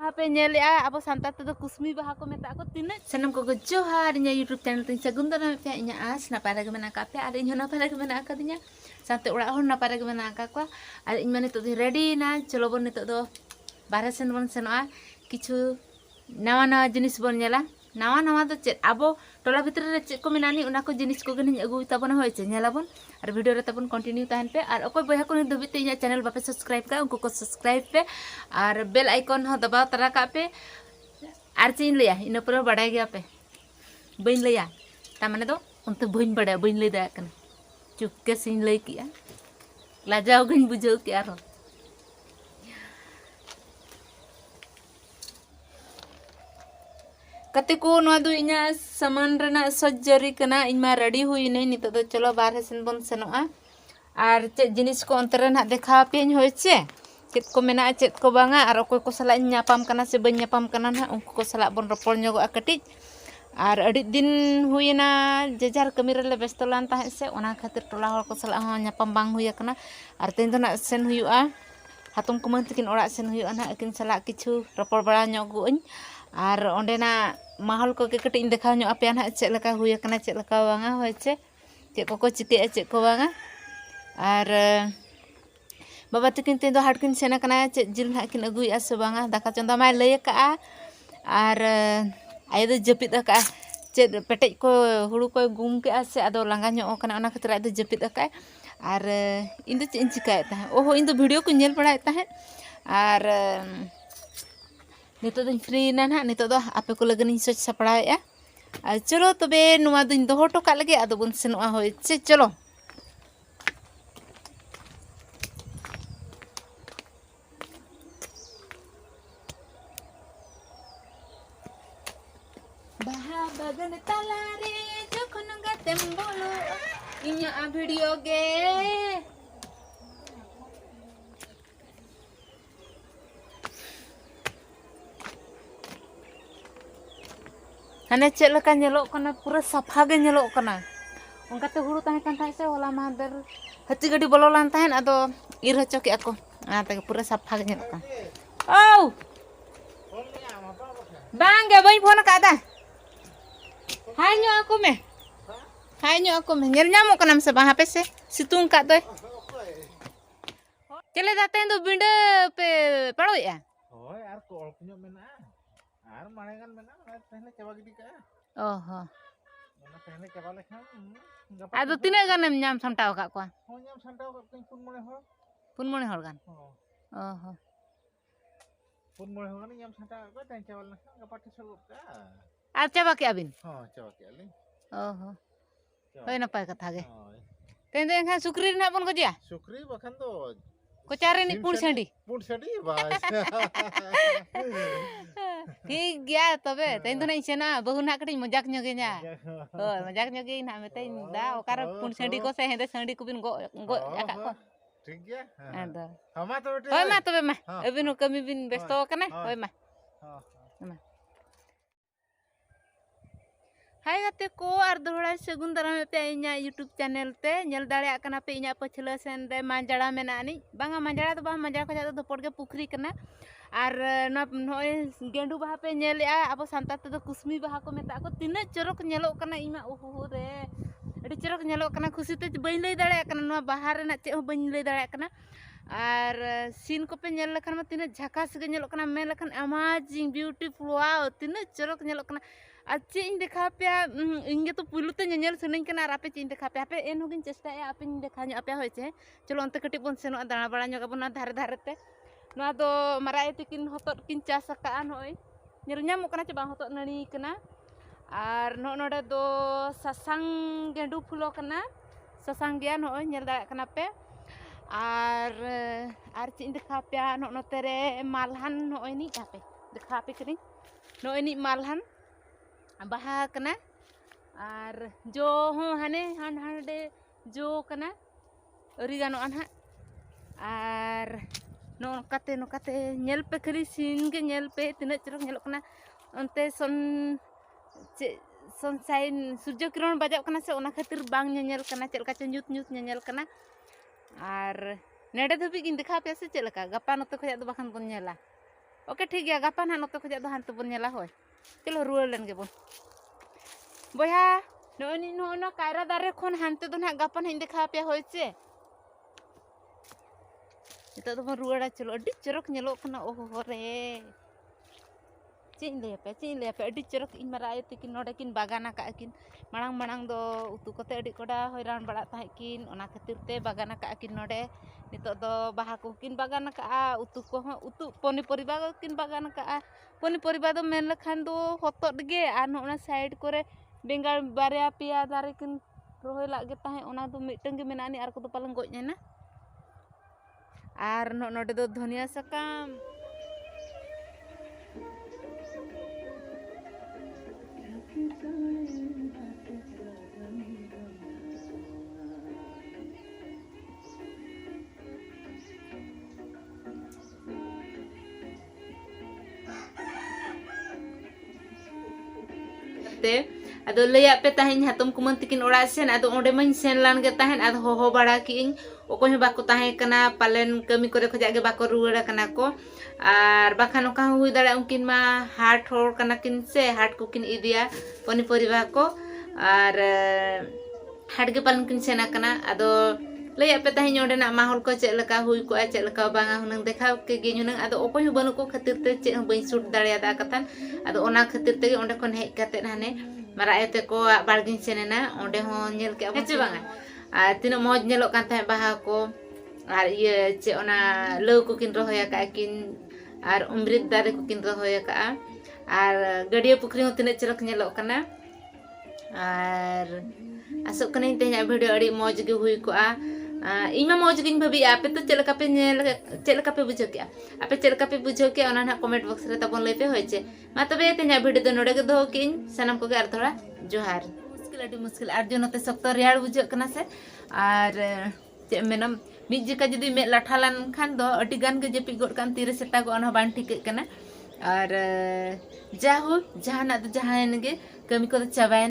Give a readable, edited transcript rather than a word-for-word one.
baha pe nyelea abo santar tedo kusmi baha ko meta ko tina sanam ko johar nya YouTube channel tin Sagun Dalam pe nya as na para ke mena ka pe ada nya na para ke mena ka dinya sante ora hon na para ke mena ka ko ada in mane to ready na cholo bon nito do bahar sen bon senoa kichu nawa nawa jenis bon nyela nawa do chet abo tola bhitor re chet ko menani una ko jenis ko gani agu tabon hoyche nyela bon আর ভিডিওটা তখন continue তাহেন pay আর অকয় বয়হা কোন দবিতে ইয়া channel বাপে subscribe কা উनको को subscribe पे और bell icon हो दबाव तरा का पे आर चीन लिया इन पर बड़ा गया पे बइन लिया ता माने दो उनते बइन बड़ा बइन ले दा कन चुपके सिन ले किया लाजाओ गन बुझो किया रो कते को नवा दो इना सामान रना सज्जरी कना इमा रेडी हुई नहीं नित दो चलो बाहर सेन बन सेनोआ और चे जिनिस को अंतर ना देखा पेन होइचे चेत को मेना चेत को बांगा और अकोय को सला न्यापाम कना से बन न्यापाम कना ना उनको को सला बन रपड़ ᱧᱚᱜᱚᱜᱼᱟ कटिज और अड़ी दिन हुईना जेजार कमी रे व्यस्त लान ताहे से ओना खातिर टोला हर को सला हो न्यापाम बांग हुई कना और तेन दो ना सेन हुईआ हातम कुमन तकिन ओड़ा सेन हुईआ ना अकिन सला किछु रपड़ बड़ा ᱧᱚᱜᱚᱜ और ओंडेना माहौल को कटी देखा पे ना चेक लका हुई कना चेक लका बांगा होइचे चेक को चिके चेक को बांगा और बाबा तकिन तेन दो हाटकिन सेना कना चेक जिल ना किन अगुई से बांगा दाका चंदा माय लय का और आय दो जपिद का चेक पेटेज को हुड़ू को गुम के से अदो लांगा ᱧᱚᱜ कना ओना खातिर आय दो जपिद का और इन दो चेक चिकाय ता ओहो इन दो वीडियो को नेल पड़ाय ता और नितो दिन फ्री ना ना नितो दो आपे को लगन सोच सपड़ाया चलो तबे नुआ दिन दो होटो का लगे आदो बन सेनोआ होय से चलो बाहा बगन तलारे जखन गतेम बोलो इnya वीडियो गे हाने चेक लका नेलो कना पूरा सफा गे नेलो कना उनकाते हुड़ू ताहे कान ताहे से होला मादर हत्ती गडी बोलो लान ताहे आदो इर हचो के ako आते पूरा सफा गे नेलो कना औ बांगे बई फोन का दा हाय ᱧᱚ ako me नेल ᱧᱟᱢᱚᱜ कनम से वहां पे से सितुंग का दो चले जाते हैं तो बिंडे पे पड़ोया होय आर को अल्प ᱧᱚᱜ मेना आर माने गान मेना पहले चबा गिडी का ओहो ओना पहले चबा लेखान आदो तिना गानेम ᱧᱟᱢ सामटाव का को हो ᱧᱟᱢ संटाव का किन पुन मणे हर गान हो ओहो पुन मणे हर गान ᱧᱟᱢ संटाव का तेन चबा लेखान गपा टिसो का आ चबा के अबिन हो चबा के ले ओहो होय नपाय कथा गे होय तेन दे एखा सुक्री ना बन गजिया सुक्री बखन तो कोचारे नि पुड़ सेंडी बस ठीक गया तबे तेन तो नहीं सेना बहु ना कटी मजाक ᱧᱚᱜᱮ ᱧᱟ होय मजाक ᱧᱚᱜᱮ ना मेते दा ओकार पुड़ सेंडी को से हेदे सेंडी को बिन गो आका को ठीक गया आदो हमा तो बेटे होय मा तबे मा अबिन कमी बिन व्यस्त कना होय मा हां हाय गाते को और दोहड़ा सगुन दाराम पे इना यूट्यूब चैनल ते नेल दाड़े कना पे इना पछला सेन रे मांजड़ा मेना नि बांगा मांजड़ा तो बा मांजड़ा को जातो धपड़ के पुखरी कना और नय गेंडू बाहा पे नेलया अब सांता ते दो कुस्मी बाहा को मेता को तिना चरक नेलो कना इमा ओहो रे अडी चरक नेलो कना खुशी ते बइन लई दाड़े कना नो बाहर रे ना चे हो बइन लई दाड़े कना और सीन को पे नेल लखन मा तिना झकास गे नेलो कना मे लखन अमेजिंग ब्यूटीफुल वाओ तिना चरक नेलो कना अच्छे इन देखा पे इंगे तो पुलु ते नेल सनई कना और आपे चे इन देखा पे एन होगिन चेष्टा है आपे इन देखा ᱧᱚᱜ पे होय छे चलो अंत कटी बन सेनो दाणा बड़ा ᱧᱚᱜ बना धारे धारे ते ᱱᱚᱣᱟ ᱫᱚ ᱢᱟᱨᱟᱭ ᱛᱤᱠᱤᱱ ᱦᱚᱛᱚᱫ ᱠᱤᱱ ᱪᱟᱥ ᱟᱠᱟᱜᱼᱟ ᱱᱚᱜᱼᱚᱭ ᱧᱮᱞ ᱧᱟᱢᱚᱜ ᱠᱟᱱᱟ ᱪᱮ ᱵᱟᱝ ᱦᱚᱛᱚᱫ ᱱᱟᱹᱲᱤ ᱠᱟᱱᱟ ᱟᱨ ᱱᱚᱰᱮ ᱫᱚ ᱥᱟᱥᱟᱝ ᱜᱮᱸᱰᱩ ᱯᱷᱩᱞᱚ ᱠᱟᱱᱟ ᱥᱟᱥᱟᱝ ᱜᱮᱭᱟ ᱱᱚᱜᱼᱚᱭ ᱧᱮᱞ ᱫᱟᱲᱮᱭᱟᱜ ᱠᱟᱱᱟ ᱯᱮ ᱟᱨ ᱪᱮᱫ ᱤᱧ ᱫᱮᱠᱷᱟᱣ ᱯᱮᱭᱟ ᱱᱚᱛᱮ ᱨᱮ ᱢᱟᱞᱦᱟᱱ ᱱᱚᱜᱼᱚᱭ ᱱᱤᱡ ᱦᱟᱯᱮ ᱫᱮᱠᱷᱟᱣ ᱯᱮ ᱠᱟᱹᱱᱟᱹᱧ ᱱᱚᱜᱼᱚᱭ ᱱᱤᱡ मालहान बाहा कना और जो हूँ हाने हांडे जो कना अरी गानोआ ना और नोकाते नेल पे खरी सीन के नेल पे तिना चरक नेलो कना अंते सनसाइन सूर्य किरण बजाव कना से ओना खातिर बांग नेल कना चलका ᱧᱩᱛ ᱧᱩᱛ नेल कना और नेडे धबी गिन देखा पे से चलका गपा नते खया दो बखन बन नेला ओके ठीक गया गापा ना नोते खजा दो हानते बन नेला होय चलो रुआर लेन गे बन बया नो कायरा दारे खन हानते दो ना गापा ना देखा पे होय से नितो दो रुआड़ा चलो अड्डी चरक नेलो कना ओहो रे चीन ले पे अड्डी चरक इन मराय तिकिन नोडे किन बागाना का किन मांग मांग दो उतु कोते अड्डी कोडा हैरान बड़ा ताहे किन ओना खातिर ते बागाना का किन नोडे नितो दो बाहा को किन बागाना का उतु को उतु पनी परिबा किन बागाना का पनी परिबा दो मेन लखान दो होतोड गे आ नोना साइड करे बेंगार बारिया पिया दारे किन रोहय लागे ताहे ओना दो मिटंग गे मेनानी आर को दो पालन गोज नेना आर नोडे दो धनिया सकाम अदो लैया पे ताहें हातम कुमन तिकिन ओड़ा सेन अदो ओंडे मन सेन लान गे ताहें अदो होहो बड़ा किन ओकोय बाको ताहें कना पालेन कमी करे खजा गे बाको रुवाड़ा कना को आर बाखान ओका हुई दाड़ा उनकिन मा हाट होर कना किन से हाट को किन इदिया पनी परिवा को आर हाट गे पालन किन सेना कना अदो लैया पे ताहें ओंडे ना माहौल को चेक लका हुई को चेक लका बांगा हुनंग देखा के गे हुनंग अदो ओकोय बनु को खातिर ते चेक बई शूट दाड़िया दा कथन अदो ओना खातिर ते ओंडे खन हेज काते हाने मरायते को बाड़गिन सेनेना ओंडे हो नेल के हेचे बांगा आ तिना मौज नेलो कान थाहे बाहा को आर ये चे ओना लौ को किन रहोया का किन आर उमृत दारे को किन रहोया का आर गडिया पुखरी हो तिना चरक नेलो कना आर आसो कने तेया वीडियो अड़ी मौज गे हुई को इमा मौज गिन भाभी आपे तो चलका पे चलका पे बुझो के आपे चलका पे बुझो के ओना ना कमेंट बॉक्स रे तबन लई पे होय छे मा तबे तेया वीडियो दो नोडे गे दो किन सनम को आर थोड़ा जोहार मुश्किल अड़ी मुश्किल आर जो नते सख्त रियाड़ बुझो कना से आर चे मेनम मिज जिका जदी मे लाठा लान खान दो अडी गान गे जेपि गोड कान तीरे सेटा गो ओना बान ठीक कना आर जाहु जहाना दो जहान गे कमी को चाबाय